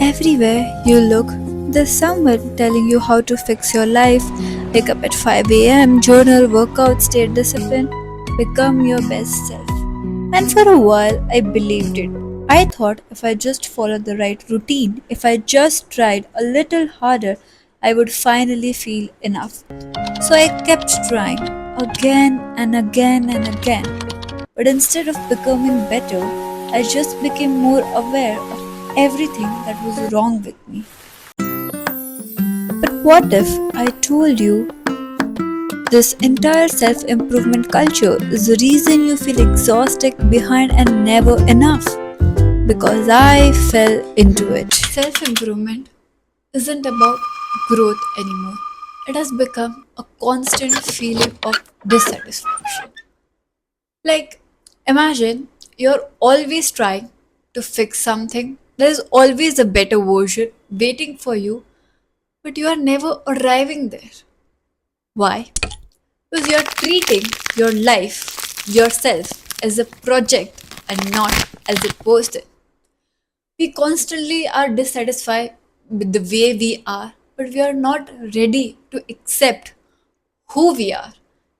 Everywhere you look, there's someone telling you how to fix your life. Wake up at 5 a.m., journal, workout, stay disciplined, become your best self. And for a while, I believed it. I thought if I just followed the right routine, if I just tried a little harder, I would finally feel enough. So I kept trying again and again and again. But instead of becoming better, I just became more aware of everything that was wrong with me. But what if I told you this entire self improvement culture is the reason you feel exhausted, behind, and never enough? Because I fell into it. Self improvement isn't about growth anymore. It has become a constant feeling of dissatisfaction. Like, imagine you're always trying to fix something. There's always a better version waiting for you, but you are never arriving there. Why? Because you're treating your life, yourself, as a project and not as a person. We constantly are dissatisfied with the way we are, but we are not ready to accept who we are.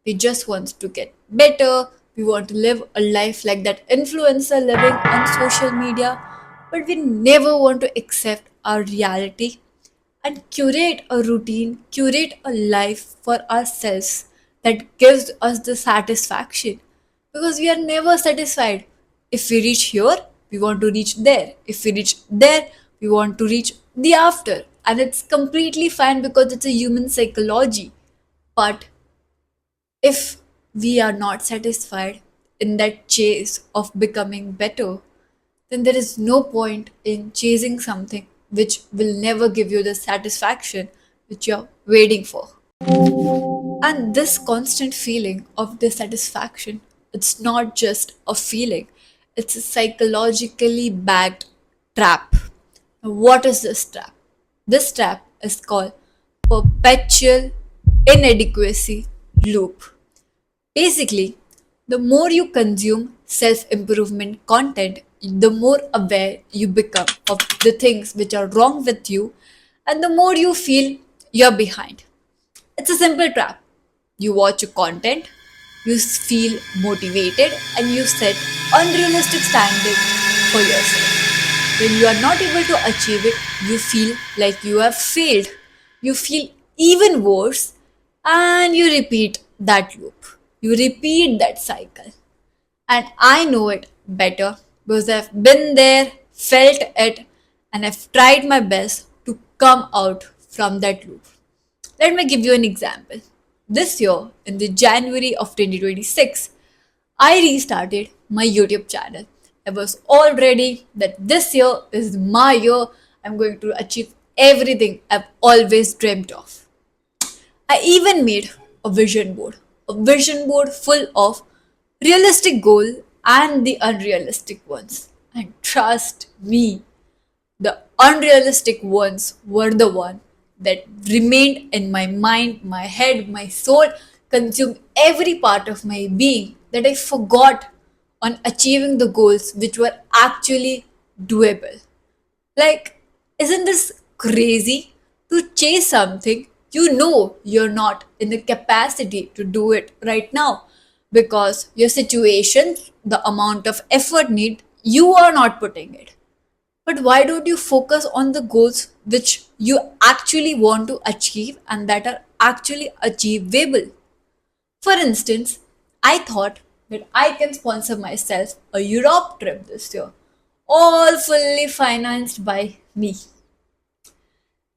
We just want to get better. We want to live a life like that influencer living on social media, but we never want to accept our reality and curate a routine, curate a life for ourselves that gives us the satisfaction. Because we are never satisfied. If we reach here, we want to reach there. If we reach there, we want to reach the after. And it's completely fine because it's a human psychology. But if we are not satisfied in that chase of becoming better, then there is no point in chasing something which will never give you the satisfaction which you're waiting for. And this constant feeling of dissatisfaction, it's not just a feeling, it's a psychologically backed trap. Now, what is this trap? This trap is called perpetual inadequacy loop. Basically, the more you consume self improvement content, the more aware you become of the things which are wrong with you, and the more you feel you're behind. It's a simple trap. You watch a content, you feel motivated, and you set unrealistic standards for yourself. When you are not able to achieve it, you feel like you have failed. You feel even worse, and you repeat that loop. You repeat that cycle. And I know it better because I've been there, felt it, and I've tried my best to come out from that loop. Let me give you an example. This year, in the January of 2026, I restarted my YouTube channel. I was all ready that this year is my year. I'm going to achieve everything I've always dreamt of. I even made a vision board full of realistic goals and the unrealistic ones. And trust me, the unrealistic ones were the one that remained in my mind, my head, my soul, consumed every part of my being that I forgot on achieving the goals which were actually doable. Like, isn't this crazy to chase something you know you're not in the capacity to do it right now because your situation, the amount of effort need, you are not putting it. But why don't you focus on the goals which you actually want to achieve and that are actually achievable? For instance, I thought that I can sponsor myself a Europe trip this year, all fully financed by me.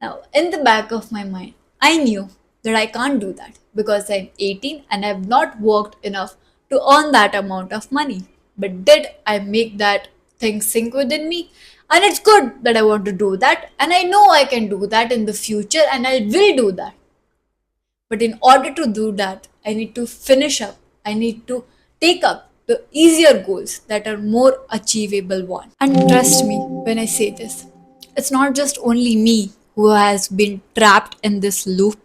Now, in the back of my mind, I knew that I can't do that because I'm 18 and I've not worked enough to earn that amount of money. But did I make that thing sink within me? And it's good that I want to do that, and I know I can do that in the future, and I will do that. But in order to do that, I need to finish up. I need to take up the easier goals that are more achievable ones. And trust me when I say this, it's not just only me who has been trapped in this loop.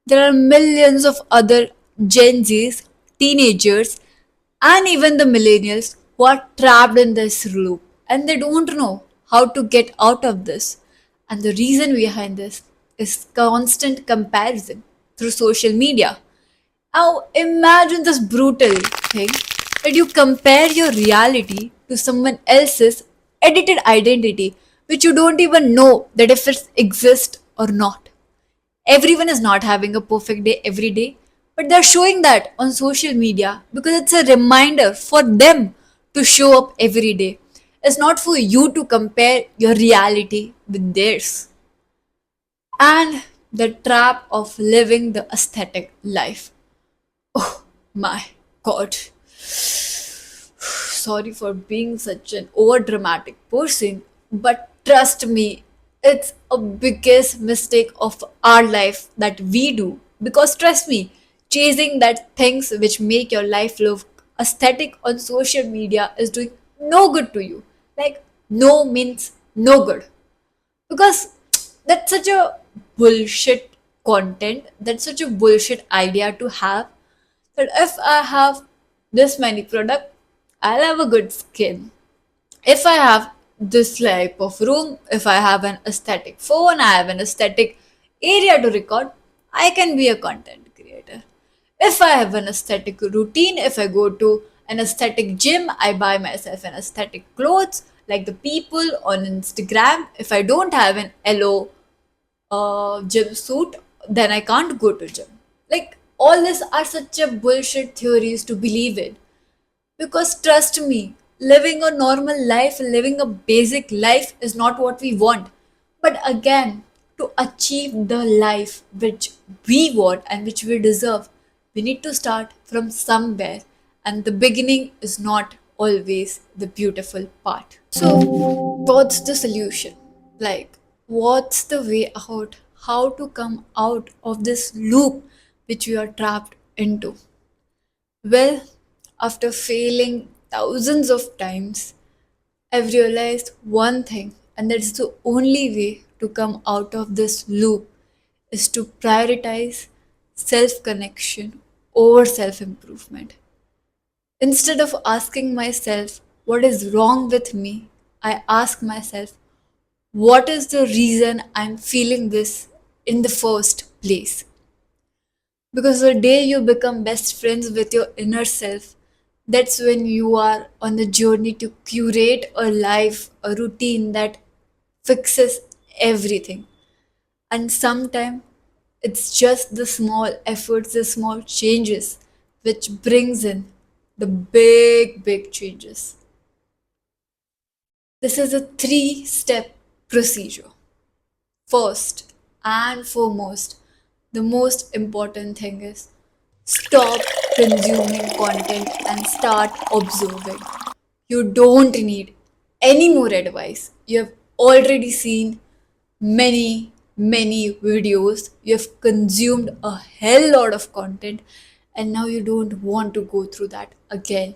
There are millions of other Gen Zs, teenagers, and even the millennials who are trapped in this loop and they don't know how to get out of this. And the reason behind this is constant comparison through social media. Now, imagine this brutal thing that you compare your reality to someone else's edited identity, which you don't even know that if it exists or not. Everyone is not having a perfect day every day, but they're showing that on social media because it's a reminder for them to show up every day. It's not for you to compare your reality with theirs. And the trap of living the aesthetic life. Oh my god. Sorry for being such an over dramatic person, but trust me, it's a biggest mistake of our life that we do. Because trust me, chasing that things which make your life look aesthetic on social media is doing no good to you. Like, no means no good, because that's such a bullshit content, that's such a bullshit idea to have, that if I have this many product, I'll have a good skin. If I have this type of room, if I have an aesthetic phone, I have an aesthetic area to record, I can be a content creator. If I have an aesthetic routine, if I go to an aesthetic gym, I buy myself an aesthetic clothes like the people on Instagram. If I don't have an LO gym suit, then I can't go to gym. Like, all this are such a bullshit theories to believe in. Because trust me, living a normal life, living a basic life is not what we want. But again, to achieve the life which we want and which we deserve, we need to start from somewhere. And the beginning is not always the beautiful part. So, what's the solution? Like, what's the way out? How to come out of this loop which we are trapped into? Well, after failing thousands of times, I've realized one thing, and that's the only way to come out of this loop is to prioritize self connection over self improvement. Instead of asking myself what is wrong with me, I ask myself what is the reason I'm feeling this in the first place. Because the day you become best friends with your inner self, that's when you are on the journey to curate a life, a routine that fixes everything. And sometimes it's just the small efforts, the small changes, which brings in the big changes. This is a three-step procedure. First and foremost, the most important thing is stop consuming content and start observing. You don't need any more advice. You have already seen many videos. You have consumed a hell lot of content, and now you don't want to go through that again.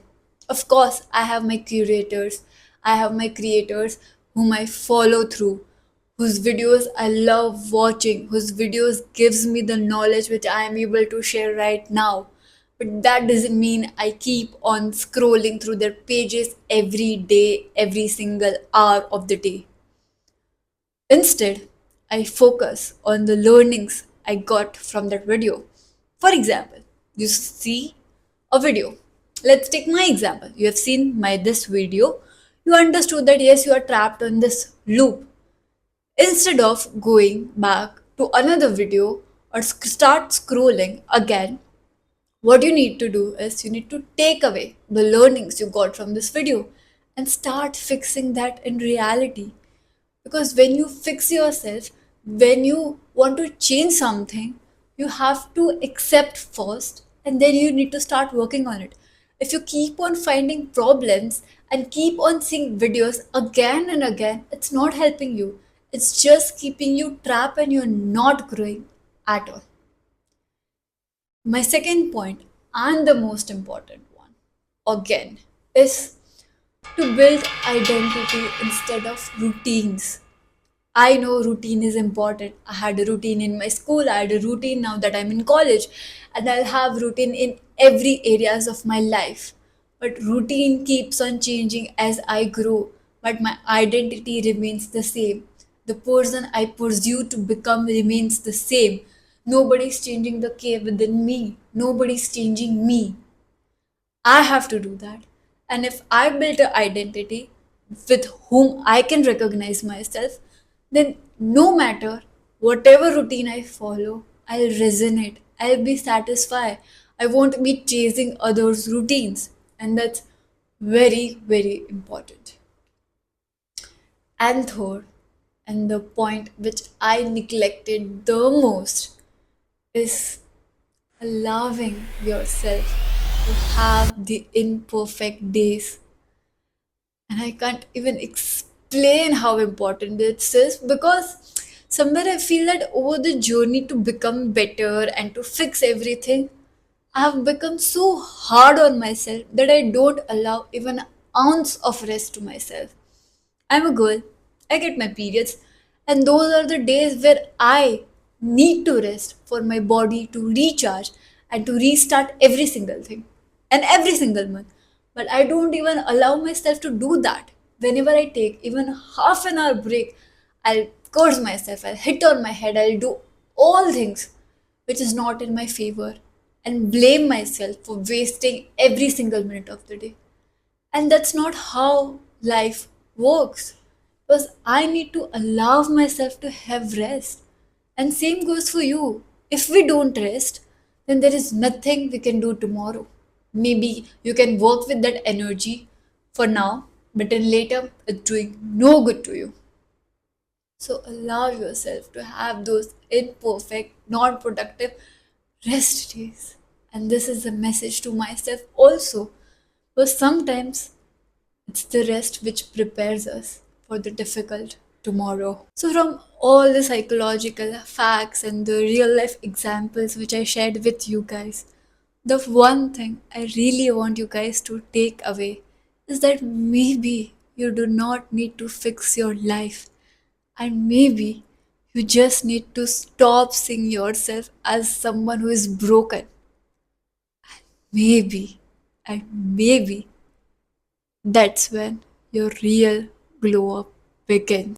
Of course, I have my curators, I have my creators whom I follow through, whose videos I love watching, whose videos gives me the knowledge which I am able to share right now. But that doesn't mean I keep on scrolling through their pages every day, every single hour of the day. Instead, I focus on the learnings I got from that video. For example, you see a video. Let's take my example. You have seen my this video. You understood that yes, you are trapped on this loop. Instead of going back to another video or start scrolling again, what you need to do is you need to take away the learnings you got from this video and start fixing that in reality. Because when you fix yourself, when you want to change something, you have to accept first and then you need to start working on it. If you keep on finding problems and keep on seeing videos again and again, it's not helping you. It's just keeping you trapped and you're not growing at all. My second point, and the most important one, again, is to build identity instead of routines. I know routine is important. I had a routine in my school, I had a routine now that I'm in college, and I'll have routine in every areas of my life. But routine keeps on changing as I grow, but my identity remains the same. The person I pursue to become remains the same. Nobody's changing the K within me. Nobody's changing me. I have to do that. And if I built an identity with whom I can recognize myself, then no matter whatever routine I follow, I'll resonate. I'll be satisfied. I won't be chasing others' routines. And that's very, very important. And third, and the point which I neglected the most, is allowing yourself to have the imperfect days. And I can't even explain how important this is, because somewhere I feel that over the journey to become better and to fix everything, I have become so hard on myself that I don't allow even an ounce of rest to myself. I'm a girl, I get my periods, and those are the days where I need to rest for my body to recharge and to restart every single thing and every single month. But I don't even allow myself to do that. Whenever I take even half an hour break, I'll curse myself, I'll hit on my head, I'll do all things which is not in my favor and blame myself for wasting every single minute of the day. And that's not how life works. Because I need to allow myself to have rest. And same goes for you. If we don't rest, then there is nothing we can do tomorrow. Maybe you can work with that energy for now, but then later it's doing no good to you. So allow yourself to have those imperfect, non productive rest days. And this is a message to myself also. Because sometimes it's the rest which prepares us for the difficult tomorrow. So, from all the psychological facts and the real life examples which I shared with you guys, the one thing I really want you guys to take away is that maybe you do not need to fix your life, and maybe you just need to stop seeing yourself as someone who is broken. Maybe, and maybe that's when your real glow up begins.